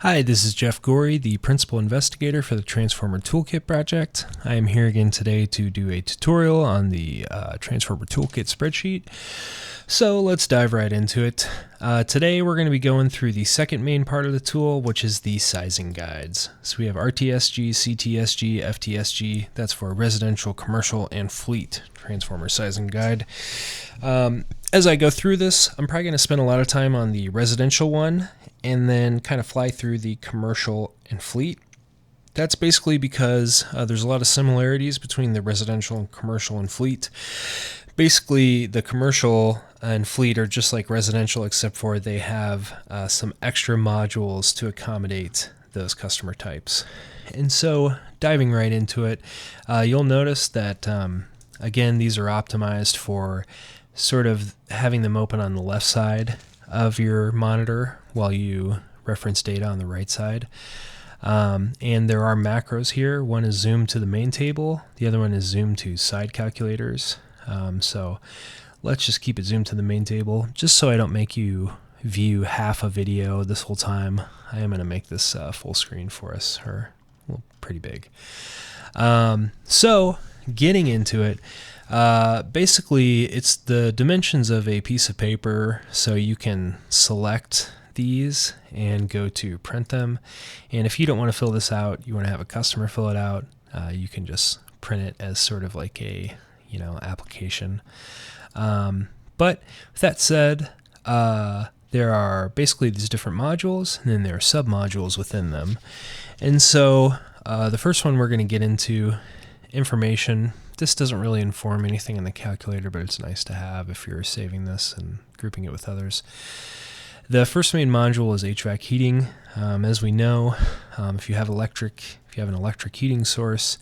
Hi, this is Jeff Gorey, the Principal Investigator for the Transformer Toolkit project. I am here again today to do a tutorial on the Transformer Toolkit spreadsheet. So let's dive right into it. Today we're going to be going through the second main part of the tool, which is the sizing guides. So we have RTSG, CTSG, FTSG. That's for residential, commercial, and fleet transformer sizing guide. As I go through this, I'm probably going to spend a lot of time on the residential one and then kind of fly through the commercial and fleet. That's basically because there's a lot of similarities between the residential and commercial and fleet. Basically, the commercial and fleet are just like residential, except for they have some extra modules to accommodate those customer types. And so, diving right into it, you'll notice that, again, these are optimized for sort of having them open on the left side of your monitor while you reference data on the right side. And there are macros here. One is zoom to the main table. The other one is zoom to side calculators. So let's just keep it zoomed to the main table, just so I don't make you view half a video this whole time. I am going to make this full screen for us, or well, pretty big. So getting into it, basically it's the dimensions of a piece of paper, so you can select these and go to print them. And if you don't want to fill this out, you want to have a customer fill it out, you can just print it as sort of like a application. But with that said, there are basically these different modules, and then there are sub-modules within them. And so the first one we're going to get into, information. This doesn't really inform anything in the calculator, but it's nice to have if you're saving this and grouping it with others. The first main module is HVAC heating. As we know, if you have an electric heating source,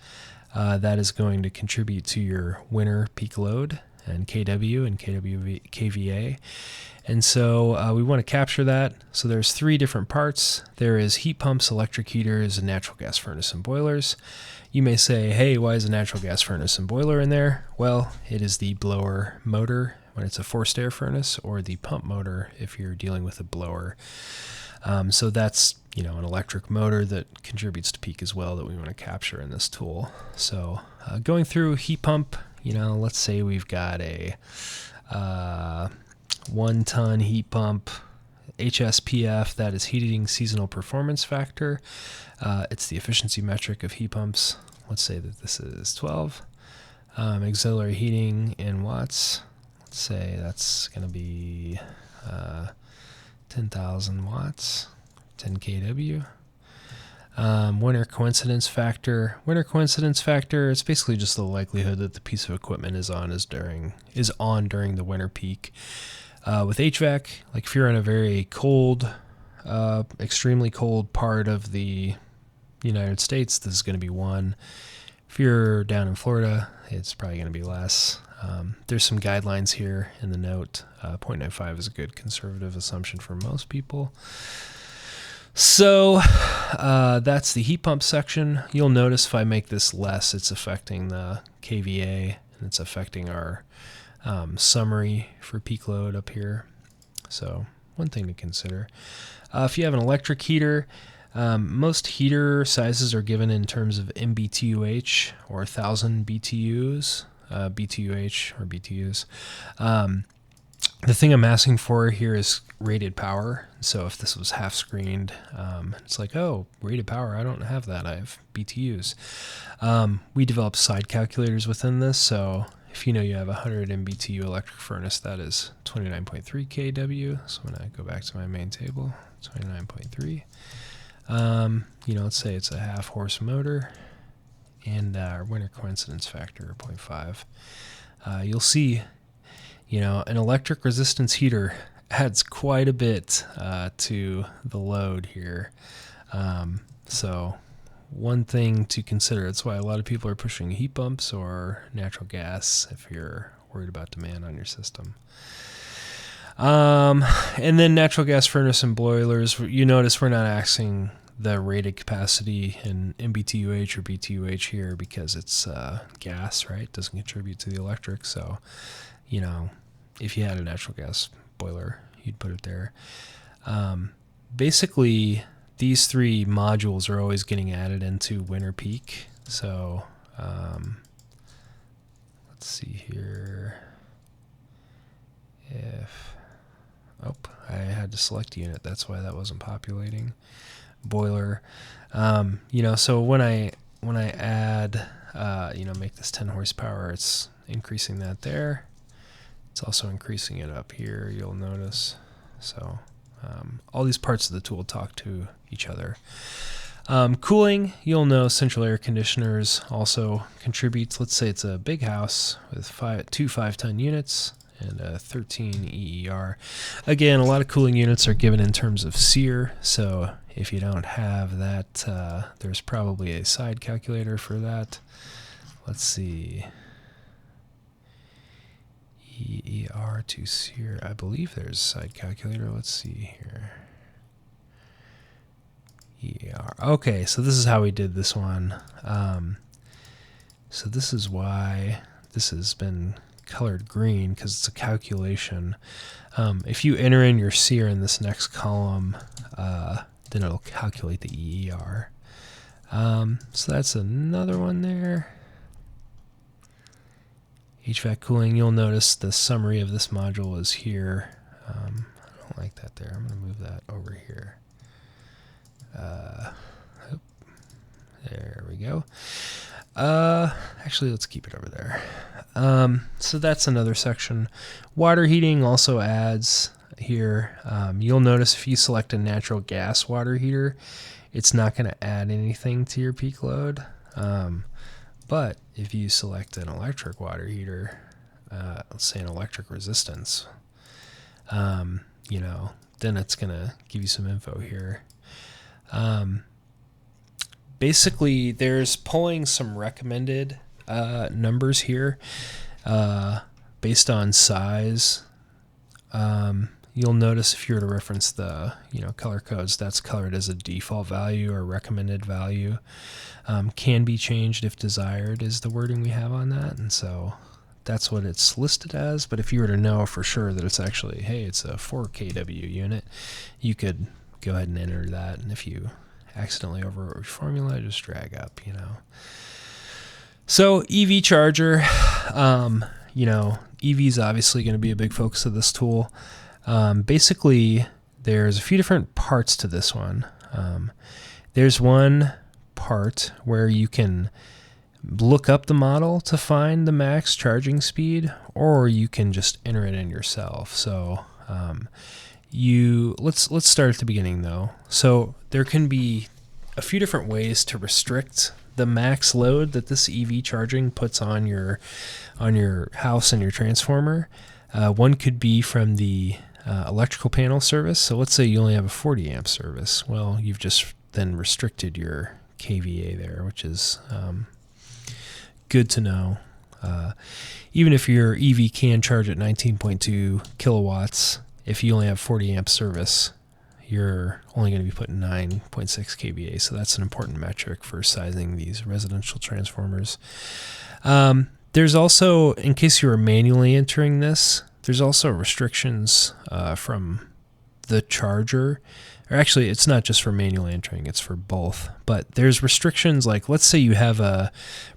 that is going to contribute to your winter peak load and kW and kVA. And so we want to capture that. So there's three different parts. There is heat pumps, electric heaters, and natural gas furnace and boilers. You may say, hey, why is a natural gas furnace and boiler in there? Well, it is the blower motor when it's a forced air furnace, or the pump motor if you're dealing with a blower. So that's an electric motor that contributes to peak as well that we want to capture in this tool. So going through heat pump, let's say we've got a 1-ton heat pump, HSPF, that is heating seasonal performance factor. It's the efficiency metric of heat pumps. Let's say that this is 12. Auxiliary heating in watts. Let's say that's going to be 10,000 watts, 10 kW. Winter coincidence factor. Winter coincidence factor, it's basically just the likelihood that the piece of equipment is on during the winter peak. With HVAC, like if you're in a very cold, extremely cold part of the United States, this is going to be 1. If you're down in Florida, it's probably going to be less. There's some guidelines here in the note. 0.95 is a good conservative assumption for most people. So that's the heat pump section. You'll notice if I make this less, it's affecting the kVA, and it's affecting our summary for peak load up here. So one thing to consider. If you have an electric heater, most heater sizes are given in terms of MBTUH or 1,000 BTUs, BTUH or BTUs. The thing I'm asking for here is rated power. So if this was half screened, it's like, oh, rated power, I don't have that. I have BTUs. We develop side calculators within this. So if you have a 100 MBTU electric furnace, that is 29.3 kW. So when I go back to my main table, 29.3. Let's say it's a half horse motor, and our winter coincidence factor 0.5. You'll see, an electric resistance heater adds quite a bit to the load here. So one thing to consider, that's why a lot of people are pushing heat pumps or natural gas if you're worried about demand on your system. And then natural gas furnace and boilers, you notice we're not asking the rated capacity in MBTUH or BTUH here because it's gas, right? It doesn't contribute to the electric. So, if you had a natural gas boiler, you'd put it there. Basically, these three modules are always getting added into winter peak. So let's see here. If I had to select unit, that's why that wasn't populating. Boiler, so when I add, make this 10 horsepower, it's increasing that there. It's also increasing it up here, you'll notice. So all these parts of the tool talk to each other. Cooling, you'll know central air conditioners also contributes. Let's say it's a big house with two 5-ton units and a 13 EER. Again, a lot of cooling units are given in terms of SEER, so if you don't have that, there's probably a side calculator for that. Let's see. EER to SEER. I believe there's a side calculator. Let's see here. EER. Okay, so this is how we did this one. So this is why this has been colored green, because it's a calculation. If you enter in your SEER in this next column, then it'll calculate the EER. So that's another one there. HVAC cooling, you'll notice the summary of this module is here. I don't like that there. I'm going to move that over here. There we go. Actually, let's keep it over there. So that's another section. Water heating also adds here. You'll notice if you select a natural gas water heater, it's not going to add anything to your peak load. But if you select an electric water heater, let's say an electric resistance, then it's going to give you some info here. Basically, there's pulling some recommended numbers here based on size. You'll notice if you were to reference the color codes, that's colored as a default value or recommended value. Can be changed if desired is the wording we have on that, and so that's what it's listed as. But if you were to know for sure that it's actually, hey, it's a 4 kW unit, you could go ahead and enter that, and if you accidentally overwrote your formula, just drag up, So EV charger, EV is obviously going to be a big focus of this tool. Basically, there's a few different parts to this one. There's one part where you can look up the model to find the max charging speed, or you can just enter it in yourself. So let's start at the beginning though. So there can be a few different ways to restrict the max load that this EV charging puts on your house and your transformer. One could be from the electrical panel service. So let's say you only have a 40 amp service. Well, you've just then restricted your kVA there, which is good to know. Even if your EV can charge at 19.2 kilowatts, if you only have 40 amp service, you're only going to be putting 9.6 kVA. So that's an important metric for sizing these residential transformers. There's also, in case you were manually entering this, there's also restrictions from the charger. Or actually, it's not just for manually entering, it's for both. But there's restrictions like, let's say you have a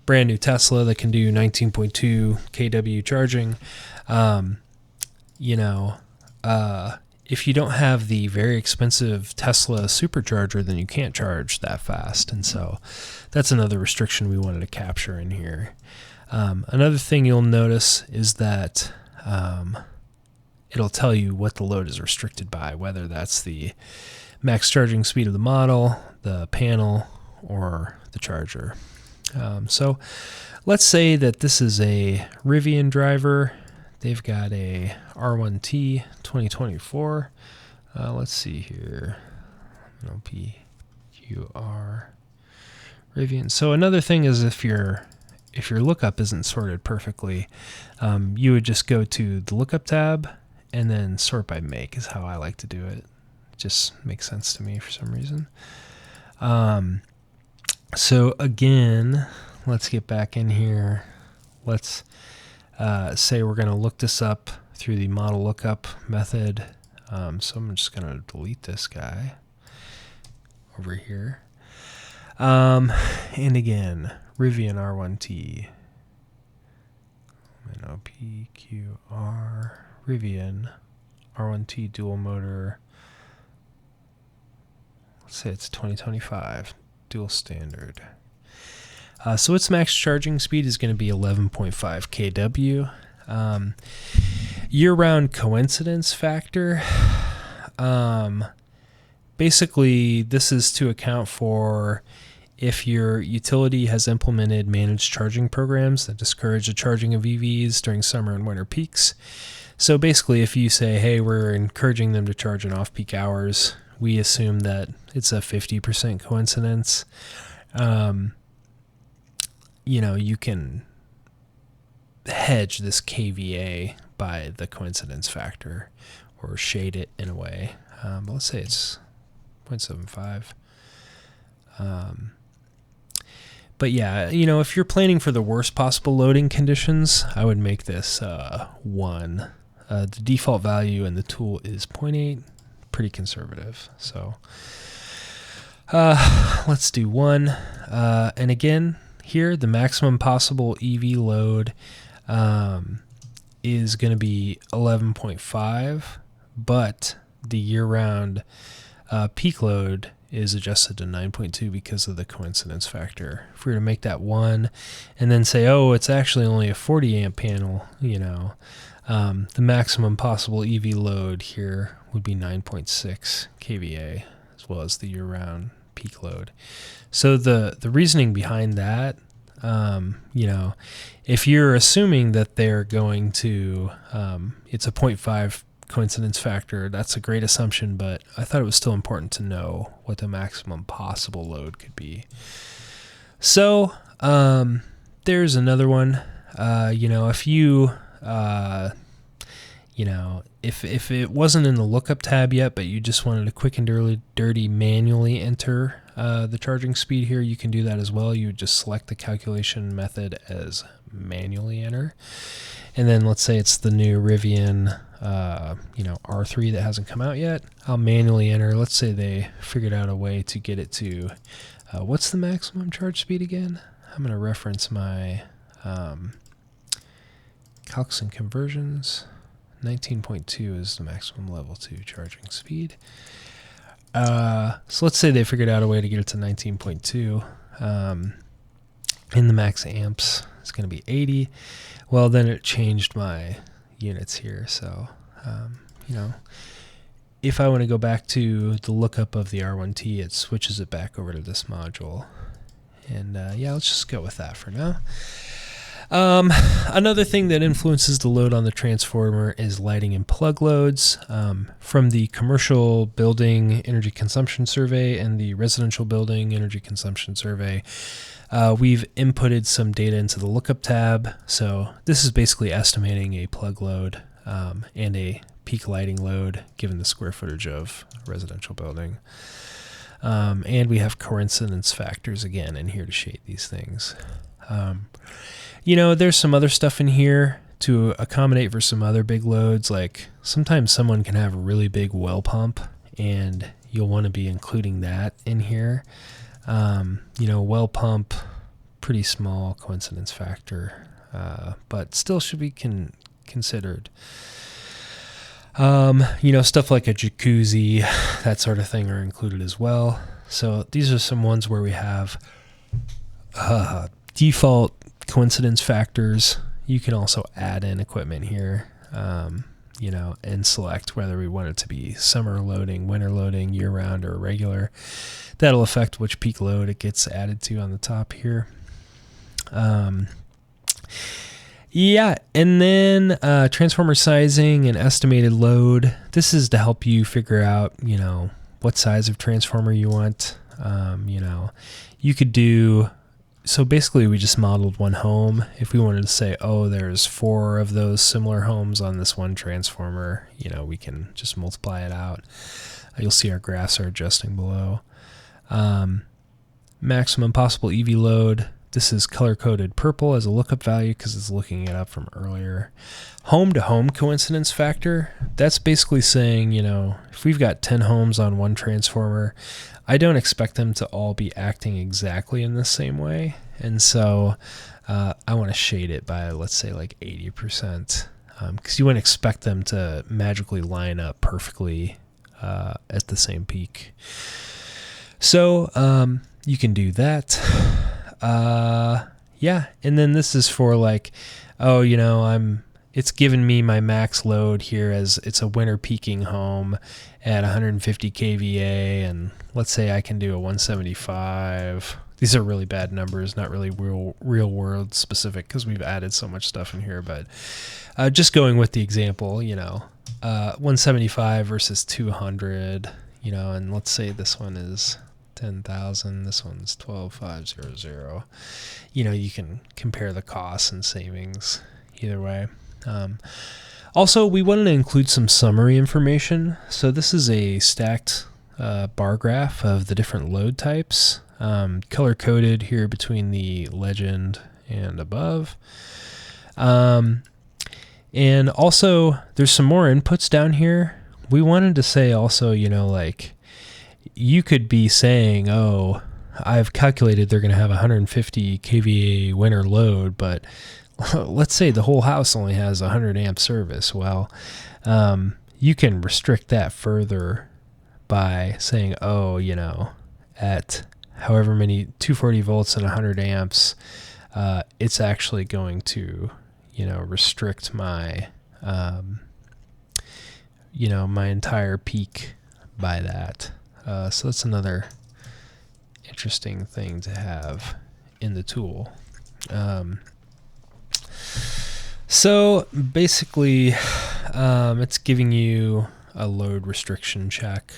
brand new Tesla that can do 19.2 kW charging. If you don't have the very expensive Tesla supercharger, then you can't charge that fast. And so that's another restriction we wanted to capture in here. Another thing you'll notice is that it'll tell you what the load is restricted by, whether that's the max charging speed of the model, the panel, or the charger. So let's say that this is a Rivian driver. They've got a R1T 2024. Let's see here. PQR Rivian. So another thing is if your lookup isn't sorted perfectly, you would just go to the lookup tab and then sort by make is how I like to do it. It just makes sense to me for some reason. So again, let's get back in here. Let's say we're going to look this up through the model lookup method. So I'm just going to delete this guy. over here. And again, Rivian R1T. PQR Rivian R1T dual motor. Let's say it's 2025 dual standard. So its max charging speed is going to be 11.5 kW. Year-round coincidence factor. Basically, this is to account for if your utility has implemented managed charging programs that discourage the charging of EVs during summer and winter peaks. So basically, if you say, hey, we're encouraging them to charge in off-peak hours, we assume that it's a 50% coincidence. You can hedge this KVA by the coincidence factor or shade it in a way. But let's say it's 0.75. But yeah, if you're planning for the worst possible loading conditions, I would make this 1. The default value in the tool is 0.8, pretty conservative. So let's do 1. And again, here, the maximum possible EV load is going to be 11.5, but the year-round peak load is adjusted to 9.2 because of the coincidence factor. If we were to make that 1 and then say, oh, it's actually only a 40 amp panel, the maximum possible EV load here would be 9.6 kVA, as well as the year-round peak load. So the reasoning behind that, if you're assuming that they're going to, it's a 0.5 coincidence factor, that's a great assumption, but I thought it was still important to know what the maximum possible load could be. So there's another one. If you if it wasn't in the lookup tab yet, but you just wanted to quick and dirty manually enter the charging speed here, you can do that as well. You would just select the calculation method as manually enter. And then let's say it's the new Rivian R3 that hasn't come out yet. I'll manually enter. Let's say they figured out a way to get it to, what's the maximum charge speed again? I'm going to reference my calcs and conversions. 19.2 is the maximum level 2 charging speed. So let's say they figured out a way to get it to 19.2. In the max amps, it's going to be 80. Well, then it changed my units here. So, if I want to go back to the lookup of the R1T, it switches it back over to this module. And let's just go with that for now. Another thing that influences the load on the transformer is lighting and plug loads. From the commercial building energy consumption survey and the residential building energy consumption survey, we've inputted some data into the lookup tab. So this is basically estimating a plug load and a peak lighting load given the square footage of a residential building. And we have coincidence factors again in here to shade these things. There's some other stuff in here to accommodate for some other big loads. Like sometimes someone can have a really big well pump and you'll want to be including that in here. Well pump, pretty small coincidence factor, but still should be considered. Stuff like a jacuzzi, that sort of thing are included as well. So these are some ones where we have default coincidence factors. You can also add in equipment here, and select whether we want it to be summer loading, winter loading, year-round, or regular. That'll affect which peak load it gets added to on the top here. And then transformer sizing and estimated load. This is to help you figure out, what size of transformer you want. You could do... So basically, we just modeled one home. If we wanted to say, oh, there's 4 of those similar homes on this one transformer, we can just multiply it out. You'll see our graphs are adjusting below. Maximum possible EV load. This is color-coded purple as a lookup value because it's looking it up from earlier. Home-to-home coincidence factor, that's basically saying, if we've got 10 homes on one transformer, I don't expect them to all be acting exactly in the same way. And so I want to shade it by, let's say, like 80%, because you wouldn't expect them to magically line up perfectly at the same peak. So you can do that. Yeah, and then this is for like, it's given me my max load here as it's a winter peaking home at 150 kVA, and let's say I can do a 175. These are really bad numbers, not really real world specific because we've added so much stuff in here, but just going with the example, 175 versus 200, and let's say this one is 10,000, this one's 12,500. You can compare the costs and savings either way. Also, we wanted to include some summary information. So this is a stacked bar graph of the different load types, color-coded here between the legend and above. And also, there's some more inputs down here. We wanted to say also, you could be saying, oh, I've calculated they're going to have 150 kVA winter load, but let's say the whole house only has 100 amp service. Well, you can restrict that further by saying, at however many 240 volts and 100 amps, it's actually going to, restrict my, my entire peak by that. So that's another interesting thing to have in the tool. So basically, it's giving you a load restriction check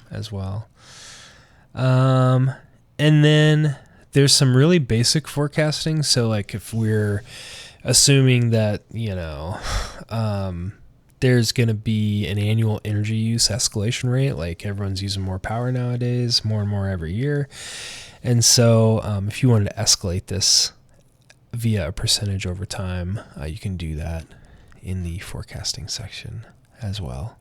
as well. And then there's some really basic forecasting. So like if we're assuming that, there's going to be an annual energy use escalation rate, like everyone's using more power nowadays, more and more every year. And so if you wanted to escalate this via a percentage over time, you can do that in the forecasting section as well.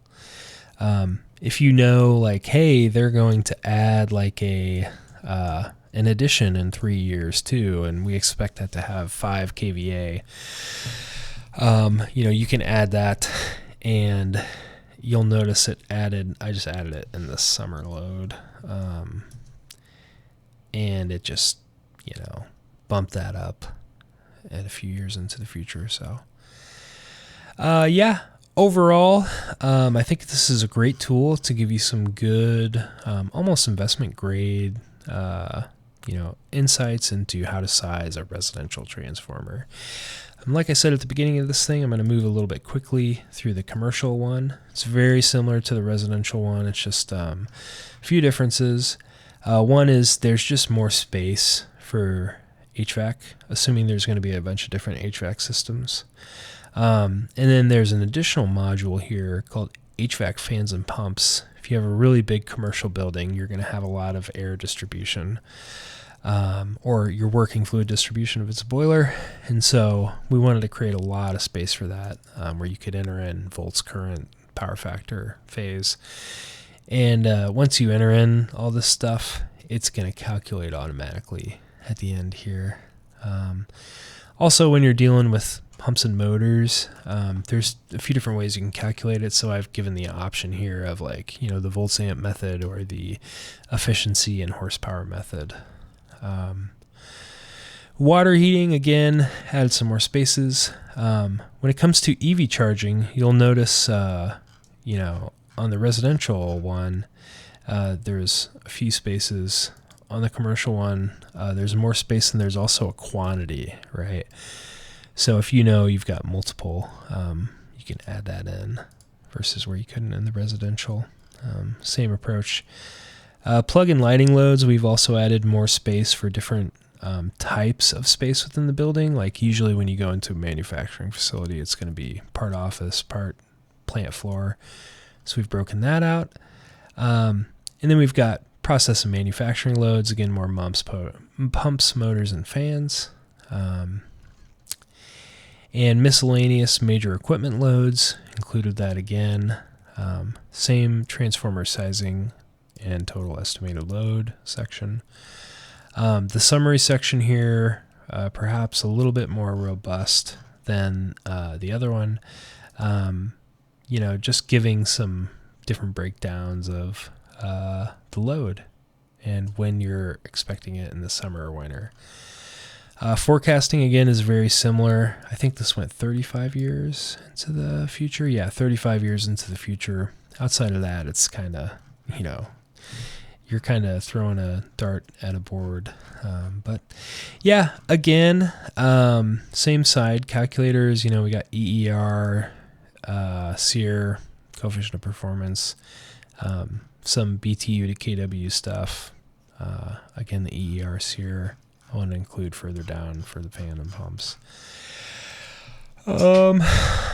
If like, hey, they're going to add like an addition in 3 years too, and we expect that to have 5 kVA, you can add that, and you'll notice I just added it in the summer load, and it just, bumped that up at a few years into the future. So, overall, I think this is a great tool to give you some good, almost investment grade, insights into how to size a residential transformer. Like I said at the beginning of this thing, I'm going to move a little bit quickly through the commercial one. It's very similar to the residential one. It's just a few differences. One is there's just more space for HVAC, assuming there's going to be a bunch of different HVAC systems. And then there's an additional module here called HVAC fans and pumps. If you have a really big commercial building, you're going to have a lot of air distribution, or your working fluid distribution if it's a boiler. And so we wanted to create a lot of space for that, where you could enter in volts, current, power factor, phase. And once you enter in all this stuff, it's going to calculate automatically at the end here. Also, when you're dealing with pumps and motors, there's a few different ways you can calculate it. So I've given the option here of the volts amp method or the efficiency and horsepower method. Water heating, again, added some more spaces. When it comes to EV charging, you'll notice, on the residential one, there's a few spaces. On the commercial one, there's more space, and there's also a quantity, right? So if you've got multiple, you can add that in versus where you couldn't in the residential. Same approach. Plug-in lighting loads, we've also added more space for different types of space within the building. Like usually when you go into a manufacturing facility, it's going to be part office, part plant floor. So we've broken that out. And then we've got process and manufacturing loads, again, more pumps, motors, and fans. And miscellaneous major equipment loads, included that again. Same transformer sizing and total estimated load section. The summary section here, perhaps a little bit more robust than the other one. Just giving some different breakdowns of the load and when you're expecting it in the summer or winter. Forecasting, again, is very similar. I think this went 35 years into the future. Yeah, 35 years into the future. Outside of that, it's kind of, you're kind of throwing a dart at a board. But yeah, again, same side calculators. We got EER, SEER, coefficient of performance, some BTU to KW stuff. Again, the EER, SEER. I want to include further down for the fan and pumps.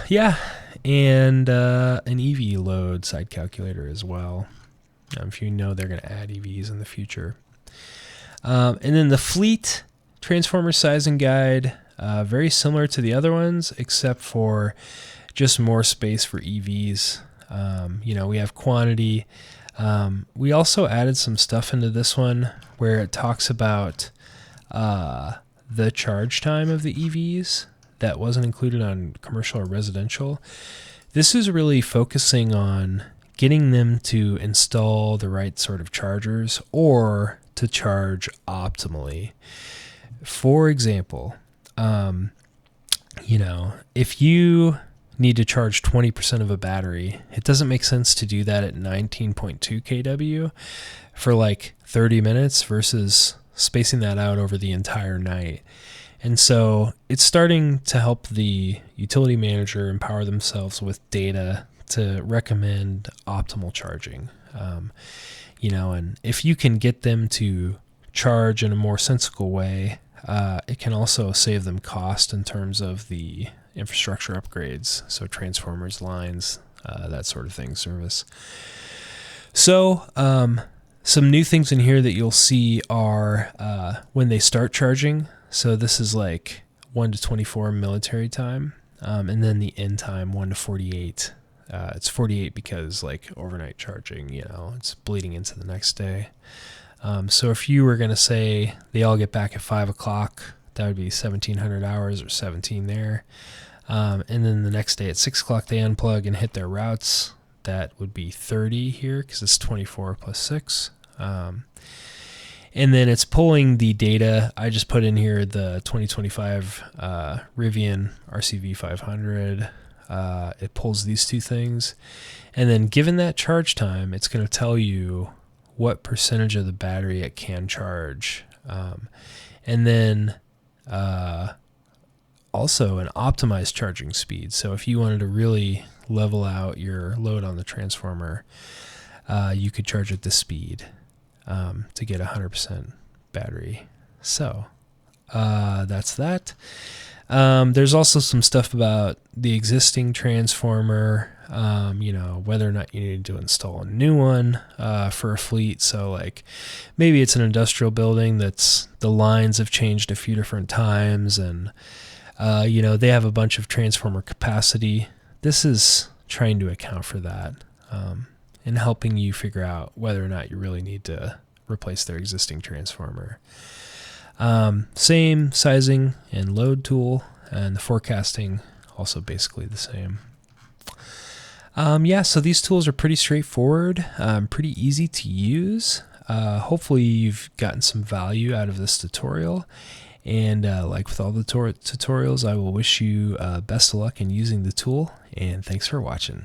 Yeah, and an EV load side calculator as well. If they're going to add EVs in the future. And then the fleet transformer sizing guide, very similar to the other ones, except for just more space for EVs. We have quantity. We also added some stuff into this one where it talks about the charge time of the EVs that wasn't included on commercial or residential. This is really focusing on getting them to install the right sort of chargers or to charge optimally. For example, if you need to charge 20% of a battery, it doesn't make sense to do that at 19.2 kW for like 30 minutes versus spacing that out over the entire night. And so it's starting to help the utility manager empower themselves with data to recommend optimal charging. And if you can get them to charge in a more sensible way, it can also save them cost in terms of the infrastructure upgrades. So transformers, lines, that sort of thing, service. So, some new things in here that you'll see are when they start charging. So this is like 1 to 24 military time, and then the end time 1 to 48. It's 48 because like overnight charging, it's bleeding into the next day. So if you were going to say they all get back at 5 o'clock, that would be 1,700 hours or 17 there. And then the next day at 6 o'clock, they unplug and hit their routes. That would be 30 here because it's 24 plus 6. And then it's pulling the data. I just put in here the 2025 Rivian RCV 500. It pulls these two things. And then given that charge time, it's going to tell you what percentage of the battery it can charge. And then also an optimized charging speed. So if you wanted to really level out your load on the transformer, you could charge at this speed to get 100% battery. So that's that. There's also some stuff about the existing transformer, whether or not you need to install a new one for a fleet. So like maybe it's an industrial building that's the lines have changed a few different times and they have a bunch of transformer capacity. This is trying to account for that and helping you figure out whether or not you really need to replace their existing transformer. Same sizing and load tool, and the forecasting also basically the same. So these tools are pretty straightforward, pretty easy to use. Hopefully you've gotten some value out of this tutorial. And like with all the tutorials, I will wish you best of luck in using the tool, and thanks for watching.